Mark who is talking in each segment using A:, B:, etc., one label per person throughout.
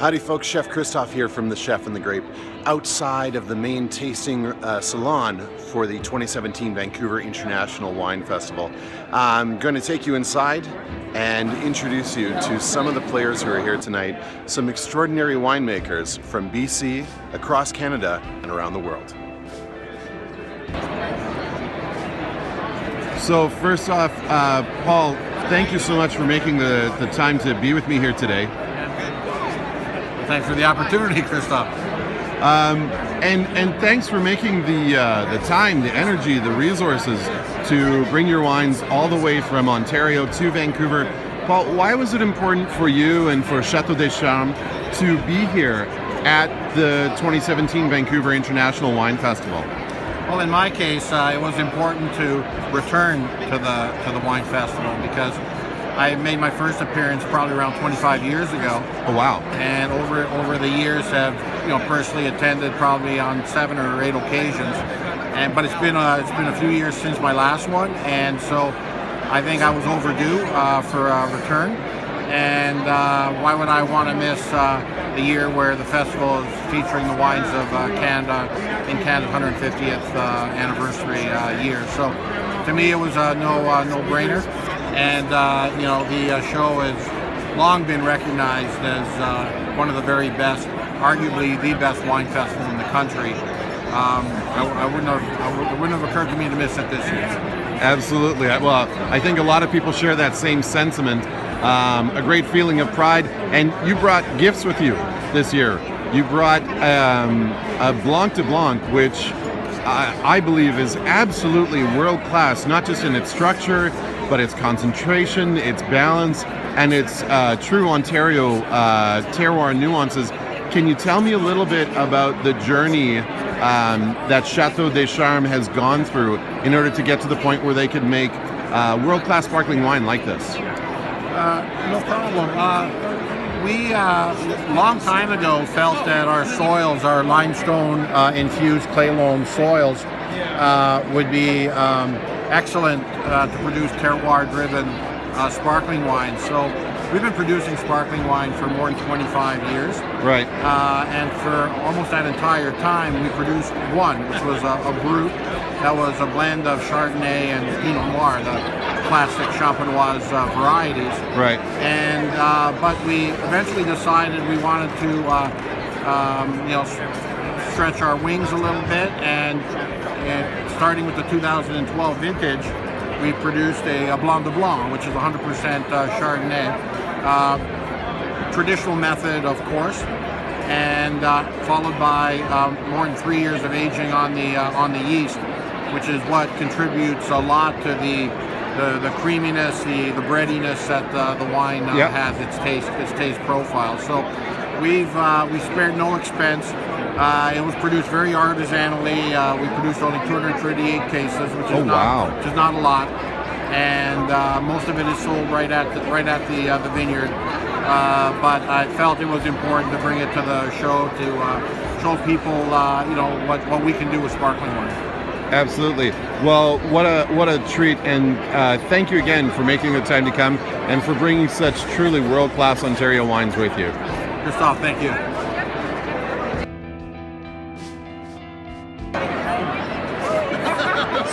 A: Howdy folks, Chef Christoph here from The Chef and the Grape, outside of the main tasting salon for the 2017 Vancouver International Wine Festival. I'm going to take you inside and introduce you to some of the players who are here tonight, some extraordinary winemakers from BC, across Canada, and around the world. So first off, Paul, thank you so much for making the time to be with me here today.
B: Thanks for the opportunity, Christoph.
A: And thanks for making the time, the energy, the resources to bring your wines all the way from Ontario to Vancouver. Paul, why was it important for you and for Château des Charmes to be here at the 2017 Vancouver International Wine Festival?
B: Well, in my case, it was important to return to the wine festival because I made my first appearance probably around 25 years ago.
A: Oh wow!
B: And over the years have personally attended probably on 7 or 8 occasions. But it's been a few years since my last one, and so I think I was overdue for a return. And why would I want to miss a year where the festival is featuring the wines of Canada in Canada's 150th anniversary year? So to me, it was a no-brainer. And the show has long been recognized as one of the very best, arguably the best wine festival in the country. It wouldn't have occurred to me to miss it this year.
A: Absolutely. Well, I think a lot of people share that same sentiment. A great feeling of pride. And you brought gifts with you this year. You brought a Blanc de Blanc, which I believe is absolutely world class, not just in its structure, but its concentration, its balance, and its true Ontario terroir nuances. Can you tell me a little bit about the journey that Château des Charmes has gone through in order to get to the point where they could make world-class sparkling wine like this?
B: No problem. We, long time ago, felt that our soils, our limestone-infused clay loam soils, would be excellent to produce terroir-driven sparkling wine. So we've been producing sparkling wine for more than 25 years.
A: Right.
B: And for almost that entire time, we produced one, which was a brut that was a blend of Chardonnay and Pinot Noir, the classic Champenoise varieties.
A: Right.
B: And but we eventually decided we wanted to stretch our wings a little bit, and starting with the 2012 vintage, we produced a Blanc de Blanc, which is 100% Chardonnay. Traditional method, of course, and followed by more than 3 years of aging on the yeast, which is what contributes a lot to the creaminess, the breadiness that the wine has, its taste profile. So we spared no expense. It was produced very artisanally. We produced only 238 cases, which is not a lot, and most of it is sold right at the vineyard. But I felt it was important to bring it to the show to show people what we can do with sparkling wine.
A: Absolutely. Well, what a treat, and thank you again for making the time to come and for bringing such truly world-class Ontario wines with you.
B: Christoph, thank you.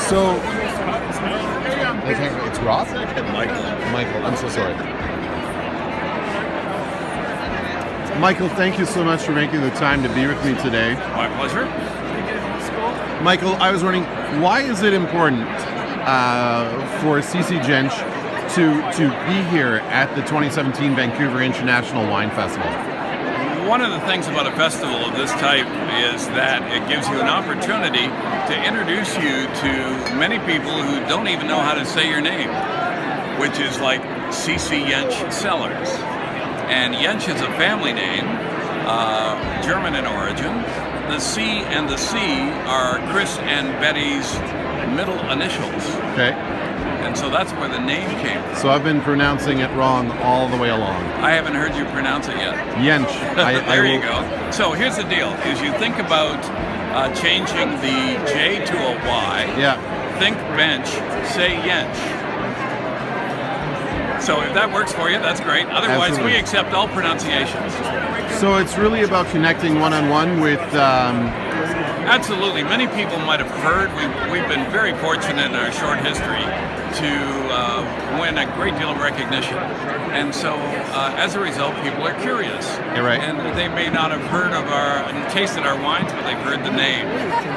A: So, it's Rob? Michael, I'm so sorry. Michael, thank you so much for making the time to be with me today.
C: My pleasure.
A: Michael, I was wondering, why is it important for CC Gench to be here at the 2017 Vancouver International Wine Festival?
C: One of the things about a festival of this type is that it gives you an opportunity to introduce you to many people who don't even know how to say your name, which is like CC Jentzsch Cellars. And Jentzsch is a family name, German in origin. The C and the C are Chris and Betty's middle initials.
A: Okay.
C: And so that's where the name came from.
A: So I've been pronouncing it wrong all the way along.
C: I haven't heard you pronounce it yet.
A: Jentzsch.
C: There you go. So here's the deal, is you think about changing the J to a Y.
A: Yeah.
C: Think bench, say Jentzsch. So if that works for you, that's great. Otherwise,
A: Absolutely.
C: we accept all pronunciations.
A: So it's really about connecting one-on-one with.
C: Absolutely. Many people might have heard. We've been very fortunate in our short history to win a great deal of recognition. And so as a result, people are curious.
A: You're right.
C: And they may not have heard of tasted our wines, but they've heard the name.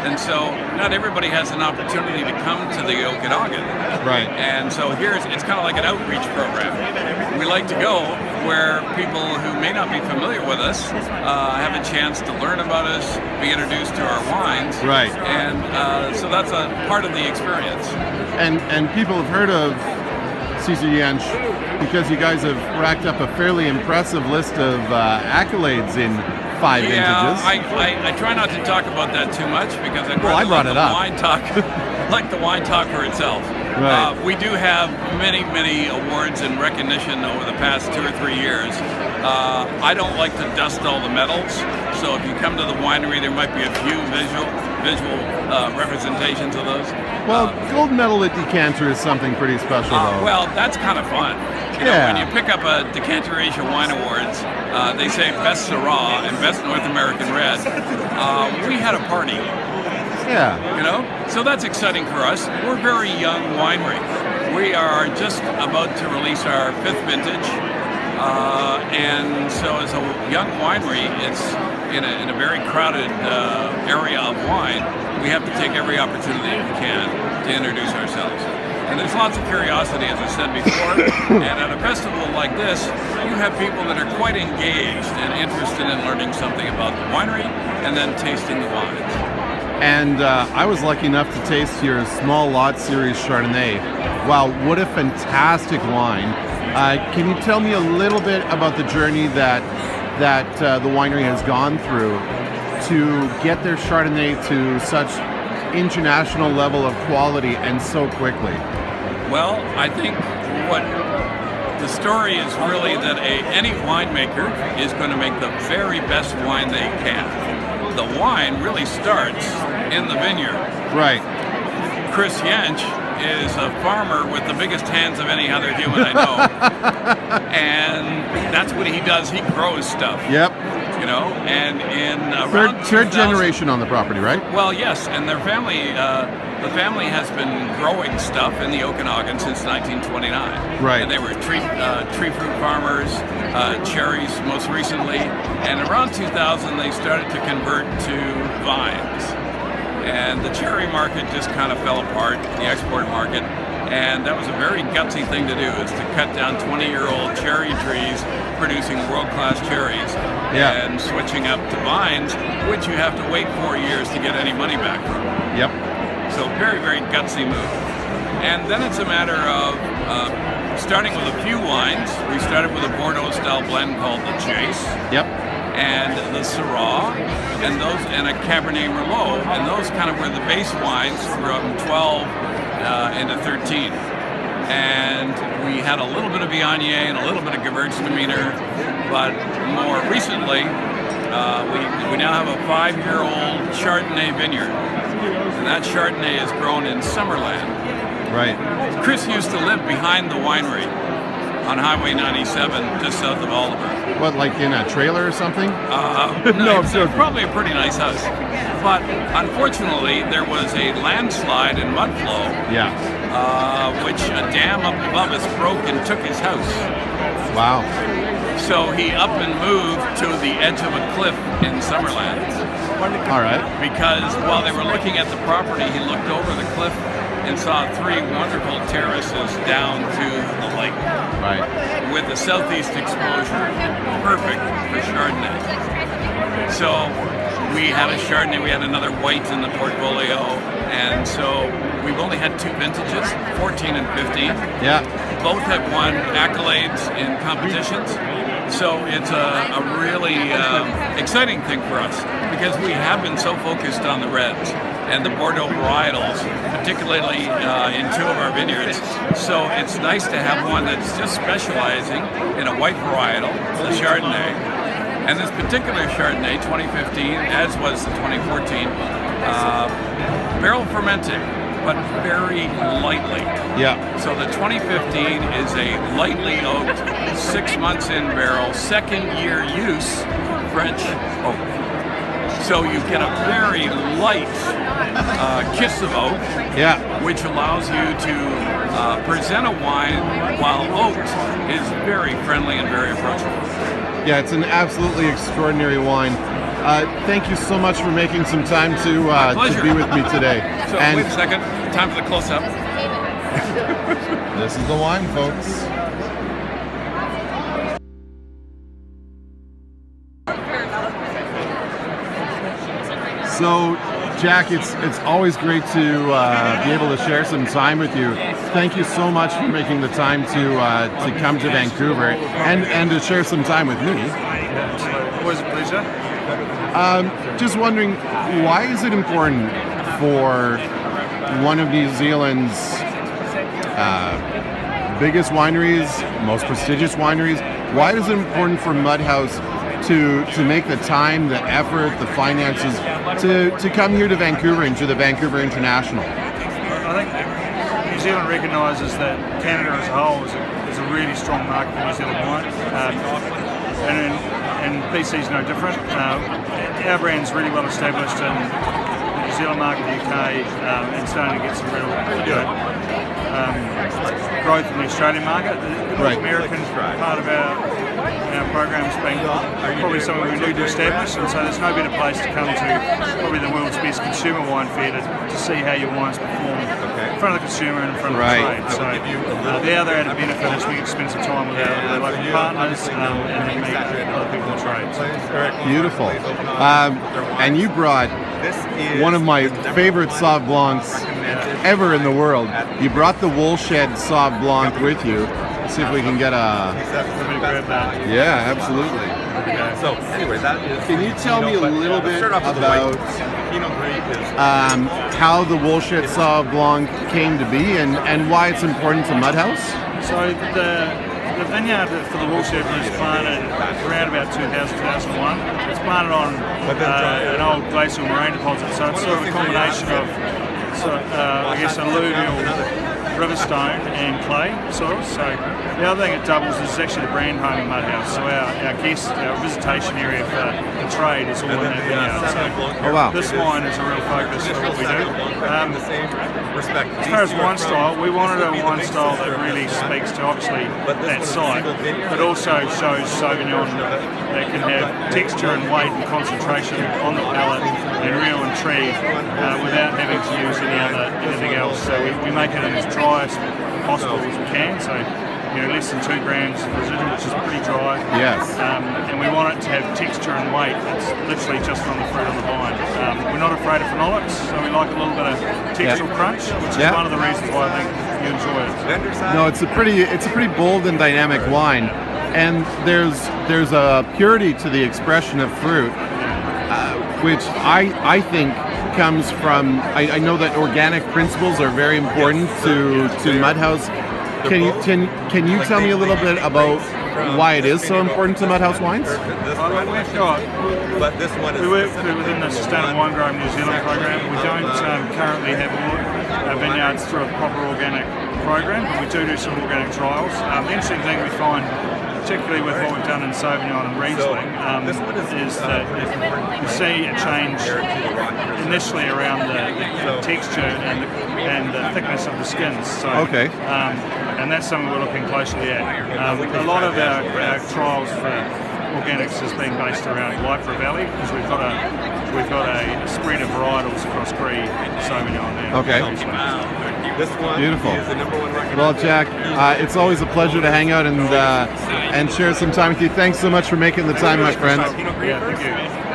C: And so not everybody has an opportunity to come to the Okanagan.
A: Right.
C: And so it's kind of like an outreach program. We like to go where people who may not be familiar with us have a chance to learn about us, be introduced to our wines.
A: Right.
C: And so that's a part of the experience.
A: And people have heard of Cesar Yench because you guys have racked up a fairly impressive list of accolades in 5 vintages.
C: I try not to talk about that too much because
A: I brought it up.
C: Let the wine talk for itself.
A: Right.
C: We do have many awards and recognition over the past 2 or 3 years. I don't like to dust all the medals, so if you come to the winery, there might be a few visual representations of those.
A: Well, gold medal at Decanter is something pretty special, though.
C: Well, that's kind of fun. You know,
A: Yeah.
C: when you pick up a Decanter Asia Wine Awards, they say Best Syrah and Best North American Red. We had a party.
A: Yeah.
C: You know, so that's exciting for us. We're a very young winery. We are just about to release our 5th vintage, and so as a young winery, it's in a very crowded area of wine. We have to take every opportunity we can to introduce ourselves. And there's lots of curiosity, as I said before. And at a festival like this, you have people that are quite engaged and interested in learning something about the winery and then tasting the wines.
A: And I was lucky enough to taste your small lot series Chardonnay. Wow, what a fantastic wine. Can you tell me a little bit about the journey that the winery has gone through to get their Chardonnay to such international level of quality and so quickly?
C: Well, I think what the story is really that any winemaker is going to make the very best wine they can. The wine really starts in the vineyard.
A: Right.
C: Chris Yench is a farmer with the biggest hands of any other human I know. And that's what he does. He grows stuff.
A: Yep.
C: You know, and in around
A: Third
C: 2000
A: generation on the property, right?
C: Well, yes, and their family, the family has been growing stuff in the Okanagan since 1929.
A: Right.
C: And they were tree fruit farmers, cherries most recently, and around 2000 they started to convert to vines. And the cherry market just kind of fell apart, the export market. And that was a very gutsy thing to do, is to cut down 20-year-old cherry trees producing world-class cherries and switching up to vines, which you have to wait 4 years to get any money back from.
A: Yep.
C: So very gutsy move. And then it's a matter of starting with a few wines. We started with a Bordeaux-style blend called the Chase.
A: Yep.
C: And the Syrah, and a Cabernet Merlot, and those kind of were the base wines from 12 into 13. And we had a little bit of Viognier and a little bit of Gewürztraminer, but more recently, we now have a 5-year-old Chardonnay vineyard, and that Chardonnay is grown in Summerland.
A: Right.
C: Chris used to live behind the winery on Highway 97, just south of Oliver.
A: What, like in a trailer or something?
C: No, it's probably a pretty nice house. But unfortunately, there was a landslide and mud flow, which a dam up above us broke and took his house.
A: Wow.
C: So he up and moved to the edge of a cliff in Summerland.
A: All right.
C: Because while they were looking at the property, he looked over the cliff and saw 3 wonderful terraces down to the lake.
A: Right.
C: With the southeast exposure, perfect for Chardonnay. So we had a Chardonnay, we had another white in the portfolio, and so we've only had 2 vintages, 14 and 15.
A: Yeah.
C: Both have won accolades in competitions. So it's a really exciting thing for us because we have been so focused on the reds and the Bordeaux varietals, particularly in 2 of our vineyards. So it's nice to have one that's just specializing in a white varietal, the Chardonnay. And this particular Chardonnay, 2015, as was the 2014, barrel fermented but very lightly.
A: Yeah.
C: So the 2015 is a lightly oaked, 6 months in barrel, second year use French oak. So you get a very light kiss of oak,
A: Yeah.
C: which allows you to present a wine while oaked is very friendly and very approachable.
A: Yeah, it's an absolutely extraordinary wine. Thank you so much for making some time to
C: pleasure.
A: be with me today.
C: So
A: and
C: wait a second, time for the close-up.
A: this is the wine, folks. So, Jack, it's always great to be able to share some time with you. Thank you so much for making the time to come to Vancouver and to share some time with me.
D: Always a pleasure.
A: Just wondering, why is it important for one of New Zealand's biggest wineries, most prestigious wineries, why is it important for Mudhouse to make the time, the effort, the finances to come here to Vancouver and to the Vancouver International?
D: I think New Zealand recognises that Canada as a whole is a really strong market for New Zealand wine, and BC is no different. Our brand's really well established in the New Zealand market, the UK, and starting to get some real good growth in the Australian market. The North
A: Right.
D: American part of our program's been probably something we need to establish, and so there's no better place to come to probably the world's best consumer wine fair to see how your wines perform in front of the consumer and in front of
A: Right.
D: the trade. So the other added benefit is we get to spend some time with our local partners and then meet other people in the trade. So,
A: Beautiful. And you brought one of my favorite Sauv Blancs ever in the world. You brought the Woolshed Sauv Blanc with you. Let's see if we can get a...
D: somebody grab that.
A: Yeah, absolutely.
E: So anyway, that is.
A: Can you tell me a little bit
E: start off with the
A: about
E: white. Pinot Gris is
A: how the Woolshed Sauv Blanc came to be and why it's important to Mudhouse?
D: So the vineyard for the Woolshed was planted around about 2001. It's planted on an old glacial moraine deposit, so it's sort of a combination of I guess alluvial riverstone and clay soils. So the other thing it doubles is actually the brand home of Mudhouse. So our guest, our visitation area for the trade is all in that vineyard. So
A: Oh, wow.
D: this wine is a real focus of what we do.
E: the same respect.
D: As far as wine style, we wanted a wine style that really speaks to obviously that site, but also shows Sauvignon that can have texture and weight and concentration on the palate and real intrigue without having to use anything else. So we make it as dry as possible as we can. So less than 2 grams of residual, which is pretty dry.
A: Yes.
D: And we want it to have texture and weight. It's literally just from the fruit on the vine. We're not afraid of phenolics, so we like a little bit of textural crunch, which is one of the reasons why I think you enjoy it.
A: No, it's a pretty bold and dynamic wine, and there's a purity to the expression of fruit, which I think comes from. I know that organic principles are very important to Mudhouse. Can you tell me a little bit about why it is so important to Mudhouse wines?
D: We've got.
E: But this one is
D: We work within the Sustainable Wine Growing New Zealand program. We don't currently have all our vineyards through a proper organic program, but we do some organic trials. The interesting thing we find, particularly with what we've done in Sauvignon and Riesling, is that we see a change initially around the texture and the thickness of the skins. So,
A: Okay.
D: and that's something we're looking closely at. A lot of our trials for organics has been based around Lycra Valley because we've got a spread of varietals across Brie, Sauvignon, and
A: Okay.
E: this one
A: Beautiful.
E: is the number one recommendation.
A: Well, Jack, it's always a pleasure to hang out and share some time with you. Thanks so much for making the time, my friend.
D: Yeah, thank you.